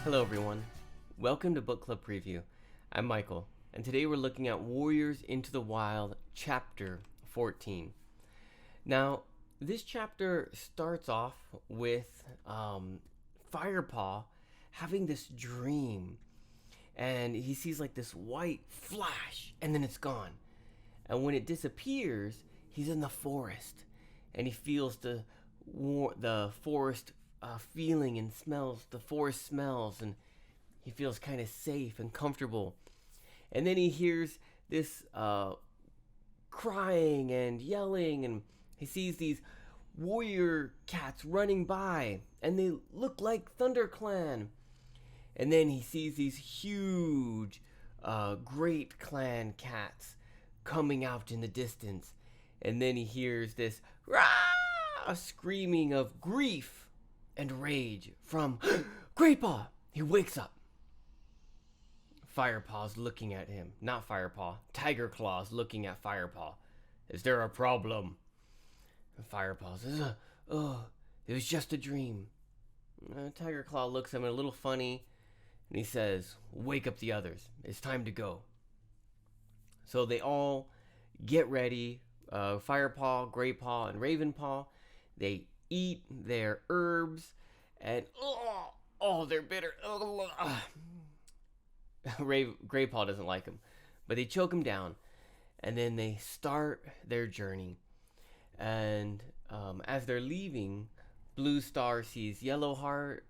Hello, everyone. Welcome to Book Club Preview. I'm Michael, and today we're looking at Warriors Into the Wild, Chapter 14. Now, this chapter starts off with Firepaw having this dream, and he sees like this white flash, and then it's gone. And when it disappears, he's in the forest, and he feels the forest feeling and smells the forest smells, and he feels kind of safe and comfortable. And then he hears this crying and yelling, and he sees these warrior cats running by, and they look like ThunderClan. And then he sees these huge Great Clan cats coming out in the distance. And then he hears this rah! Screaming of grief and rage from Graypaw. He wakes up. Firepaw's looking at him. Not Firepaw. Tiger Claw's looking at Firepaw. Is there a problem? And Firepaw says, it was just a dream. Tiger Claw looks at him a little funny, and he says, wake up the others. It's time to go. So they all get ready. Firepaw, Graypaw, and Ravenpaw. They eat their herbs, and they're bitter. Graypaw doesn't like them, but they choke him down, and then they start their journey. And as they're leaving, Blue Star sees Lionheart,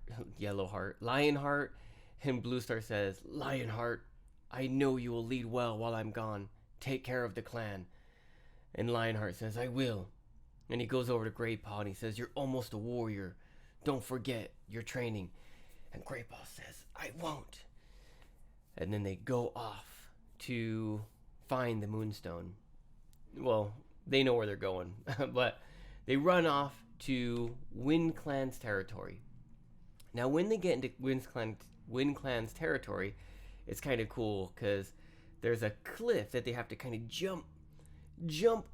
and Blue Star says, Lionheart, I know you will lead well while I'm gone. Take care of the clan. And Lionheart says, I will. And he goes over to Graypaw and he says, you're almost a warrior. Don't forget your training. And Graypaw says, I won't. And then they go off to find the Moonstone. Well, they know where they're going, but they run off to Wind Clan's territory. Now, when they get into Wind Clan's territory, it's kind of cool because there's a cliff that they have to kind of jump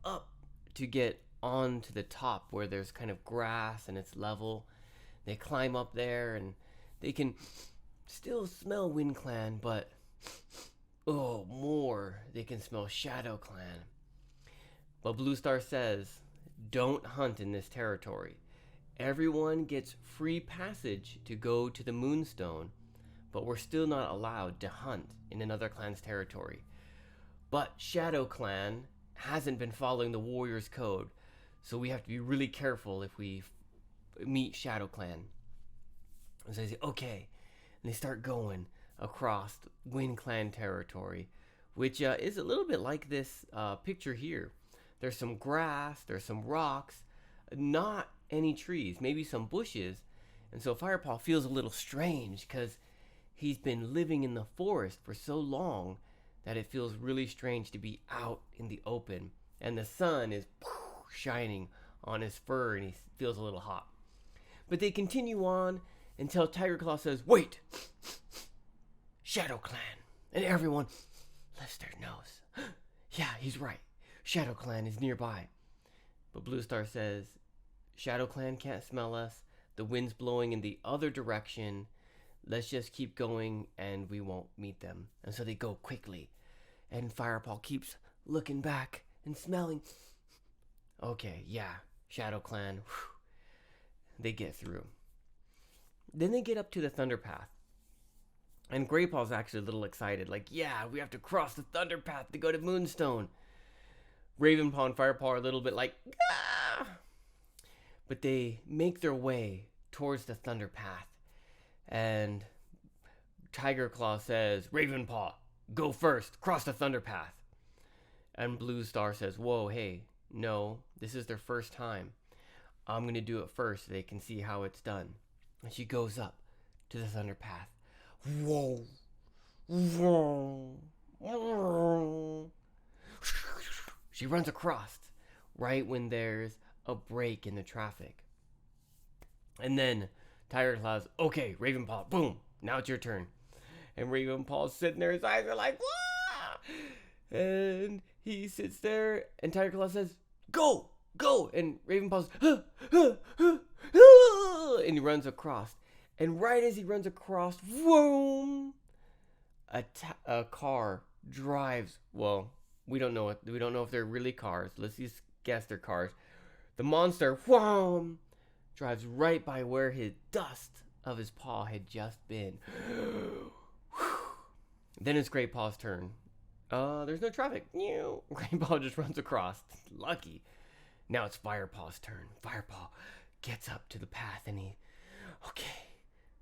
up to get onto the top where there's kind of grass and it's level. They climb up there and they can still smell Wind Clan, but more, they can smell Shadow Clan. But Blue Star says, don't hunt in this territory. Everyone gets free passage to go to the Moonstone, but we're still not allowed to hunt in another clan's territory. But Shadow Clan hasn't been following the Warriors Code, so we have to be really careful if we meet Shadow Clan. And so they say, okay. And they start going across Wind Clan territory, which is a little bit like this picture here. There's some grass, there's some rocks, not any trees, maybe some bushes. And so Firepaw feels a little strange because he's been living in the forest for so long that it feels really strange to be out in the open. And the sun is shining on his fur and he feels a little hot. But they continue on until Tiger Claw says, wait! Shadow Clan. And everyone lifts their nose. Yeah, he's right. Shadow Clan is nearby. But Blue Star says, Shadow Clan can't smell us. The wind's blowing in the other direction. Let's just keep going and we won't meet them. And so they go quickly. And Firepaw keeps looking back and smelling. Okay, yeah, Shadow Clan. Whew. They get through. Then they get up to the Thunder Path. And Graypaw's actually a little excited. Like, yeah, we have to cross the Thunder Path to go to Moonstone. Ravenpaw and Firepaw are a little bit like, ah! But they make their way towards the Thunder Path. And Tiger Claw says, Ravenpaw, go first, cross the Thunder Path. And Blue Star says, whoa, hey, no, this is their first time. I'm going to do it first so they can see how it's done. And she goes up to the Thunder Path. Whoa. Whoa. Whoa. She runs across right when there's a break in the traffic. And then Tiger Claw's, okay, Ravenpaw, boom, now it's your turn. And Ravenpaw's sitting there, his eyes are like, wah! And he sits there, and Tiger Claw says, go, go! And Ravenpaw's, and he runs across. And right as he runs across, boom, a car drives. Well, we don't know if they're really cars. Let's just guess they're cars. The monster, whoom, drives right by where his dust of his paw had just been. Then it's Great Paw's turn. There's no traffic. Great Paw just runs across. Lucky. Now it's Firepaw's turn. Firepaw gets up to the path and okay,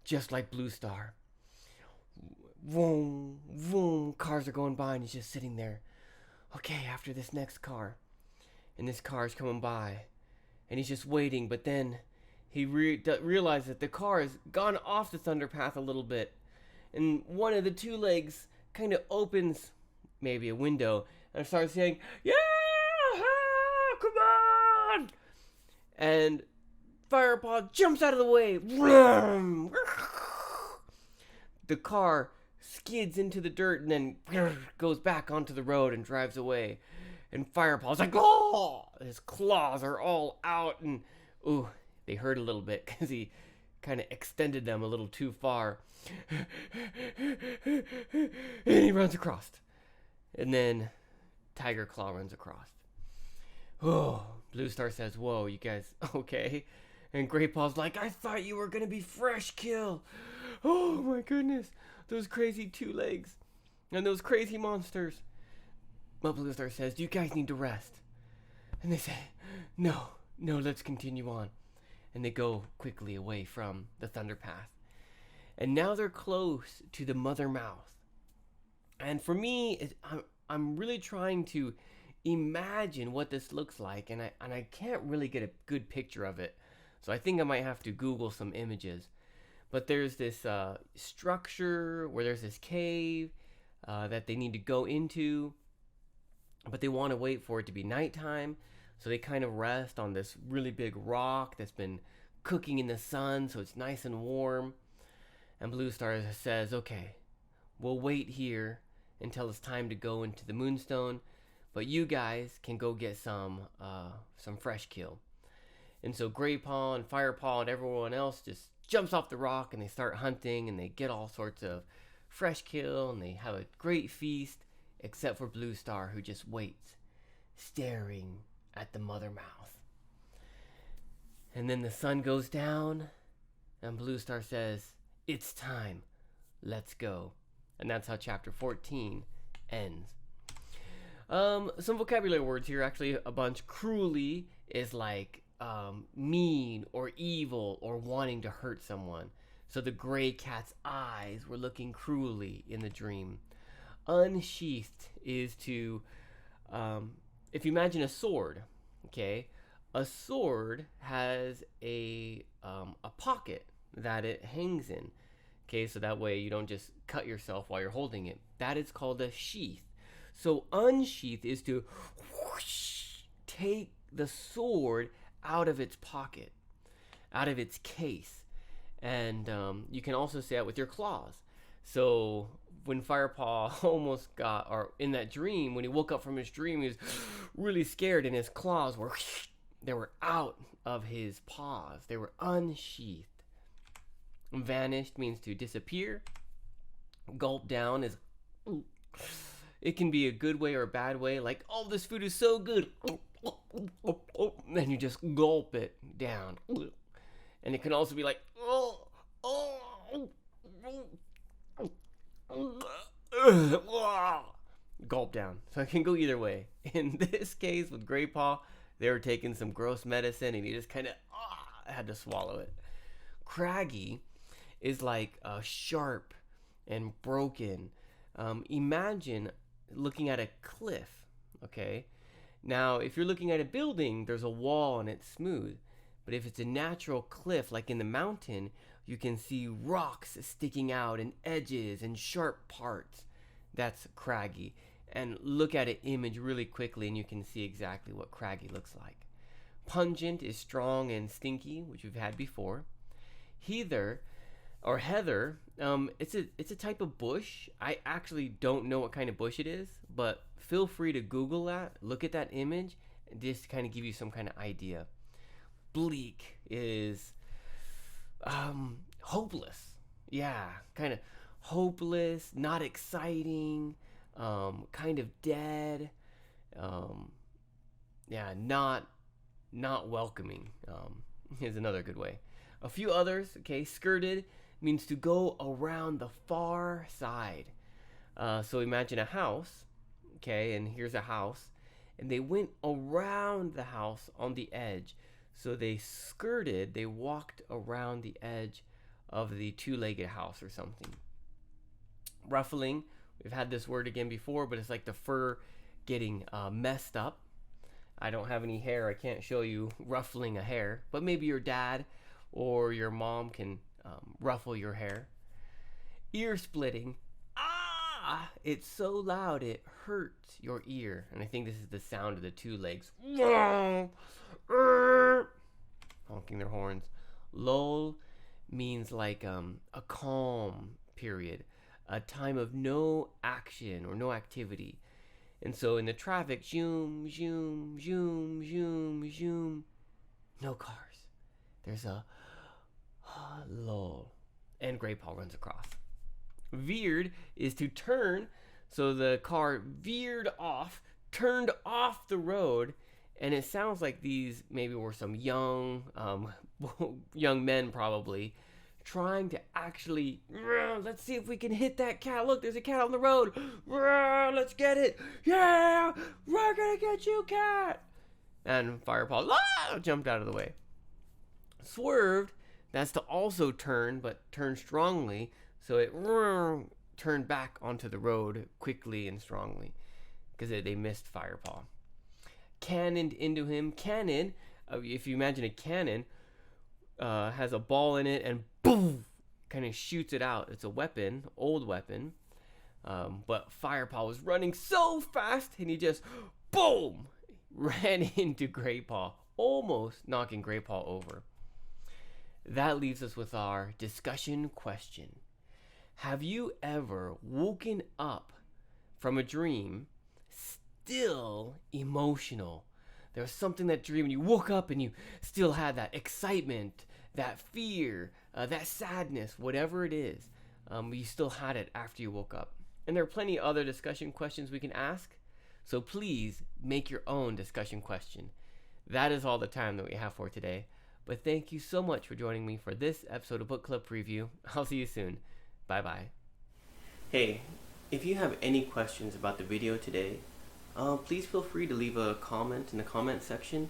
just like Blue Star. Vroom, vroom, cars are going by and he's just sitting there. Okay, after this next car. And this car's coming by. And he's just waiting, but then he realizes that the car has gone off the Thunder Path a little bit. And one of the two legs kind of opens maybe a window and starts saying, "Yeah, come on!" And Firepaw jumps out of the way. The car skids into the dirt and then goes back onto the road and drives away. And Firepaw's like, "Oh!" His claws are all out and, ooh, they hurt a little bit because he kind of extended them a little too far. And he runs across. And then Tiger Claw runs across. Oh, Blue Star says, "Whoa, you guys okay?" And Great Paw's like, "I thought you were going to be Fresh Kill. Oh my goodness. Those crazy two legs. And those crazy monsters." But Blue Star says, "You guys need to rest." And they say, No, let's continue on." And they go quickly away from the Thunder Path. And now they're close to the Mother Mouth. And for me, I'm really trying to imagine what this looks like, and I can't really get a good picture of it. So I think I might have to Google some images. But there's this structure where there's this cave that they need to go into, but they want to wait for it to be nighttime. So they kind of rest on this really big rock that's been cooking in the sun, so it's nice and warm. And Blue Star says, "Okay, we'll wait here until it's time to go into the Moonstone, but you guys can go get some Fresh Kill." And so Great Paw and Firepaw and everyone else just jumps off the rock and they start hunting and they get all sorts of Fresh Kill and they have a great feast, except for Blue Star, who just waits, staring at the Mother Mouth. And then the sun goes down and Blue Star says, "It's time. Let's go." And that's how chapter 14 ends. Some vocabulary words here, actually a bunch. Cruelly is like mean or evil or wanting to hurt someone. So the gray cat's eyes were looking cruelly in the dream. Unsheathed is to, if you imagine a sword, okay, a sword has a pocket that it hangs in. Okay, so that way you don't just cut yourself while you're holding it. That is called a sheath. So unsheath is to whoosh, take the sword out of its pocket, out of its case. And you can also say that with your claws. So when Firepaw almost got, or in that dream, when he woke up from his dream, he was really scared and his claws were, they were out of his paws. They were unsheathed. Vanished means to disappear. Gulp down is, it can be a good way or a bad way. Like, "Oh, this food is so good." Then you just gulp it down. And it can also be like, gulp down. So it can go either way. In this case, with Great Paw, they were taking some gross medicine and he just kind of had to swallow it. Craggy is like sharp and broken. Imagine looking at a cliff, okay? Now, if you're looking at a building, there's a wall and it's smooth. But if it's a natural cliff, like in the mountain, you can see rocks sticking out and edges and sharp parts. That's craggy. And look at an image really quickly and you can see exactly what craggy looks like. Pungent is strong and stinky, which we've had before. Heather, it's a type of bush. I actually don't know what kind of bush it is, but feel free to Google that, look at that image, and just kind of give you some kind of idea. Bleak is hopeless. Yeah, kind of hopeless, not exciting, kind of dead. Yeah, not welcoming is another good way. A few others, okay, skirted means to go around the far side. So imagine a house, okay, and here's a house, and they went around the house on the edge. So they skirted, they walked around the edge of the two-legged house or something. Ruffling, we've had this word again before, but it's like the fur getting messed up. I don't have any hair, I can't show you ruffling a hair, but maybe your dad or your mom can ruffle your hair. Ear splitting. Ah, it's so loud it hurts your ear. And I think this is the sound of the two legs honking their horns. Lull means like a calm period, a time of no action or no activity. And so in the traffic, zoom, zoom, zoom, zoom, zoom, no cars. There's a lull. And Great Paul runs across. Veered is to turn, so the car veered off, turned off the road, and it sounds like these maybe were some young men probably, trying to actually, let's see if we can hit that cat. Look, there's a cat on the road. Let's get it. Yeah, we're gonna get you, cat. And Firepaw jumped out of the way. Swerved, that's to also turn, but turn strongly. So it turned back onto the road quickly and strongly because they missed Firepaw. Cannoned into him. Cannon, if you imagine a cannon, has a ball in it and boom, kind of shoots it out. It's a weapon, old weapon. But Firepaw was running so fast and he just boom ran into Great Paw, almost knocking Great Paw over. That leaves us with our discussion question. Have you ever woken up from a dream still emotional? There was something that dream and you woke up and you still had that excitement, that fear, that sadness, whatever it is. You still had it after you woke up. And there are plenty of other discussion questions we can ask. So please make your own discussion question. That is all the time that we have for today. But thank you so much for joining me for this episode of Book Club Preview. I'll see you soon. Bye-bye. Hey, if you have any questions about the video today, please feel free to leave a comment in the comment section.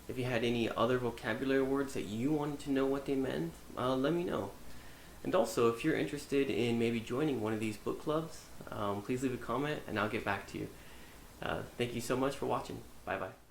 If you had any other vocabulary words that you wanted to know what they meant, let me know. And also, if you're interested in maybe joining one of these book clubs, please leave a comment and I'll get back to you. Thank you so much for watching. Bye-bye.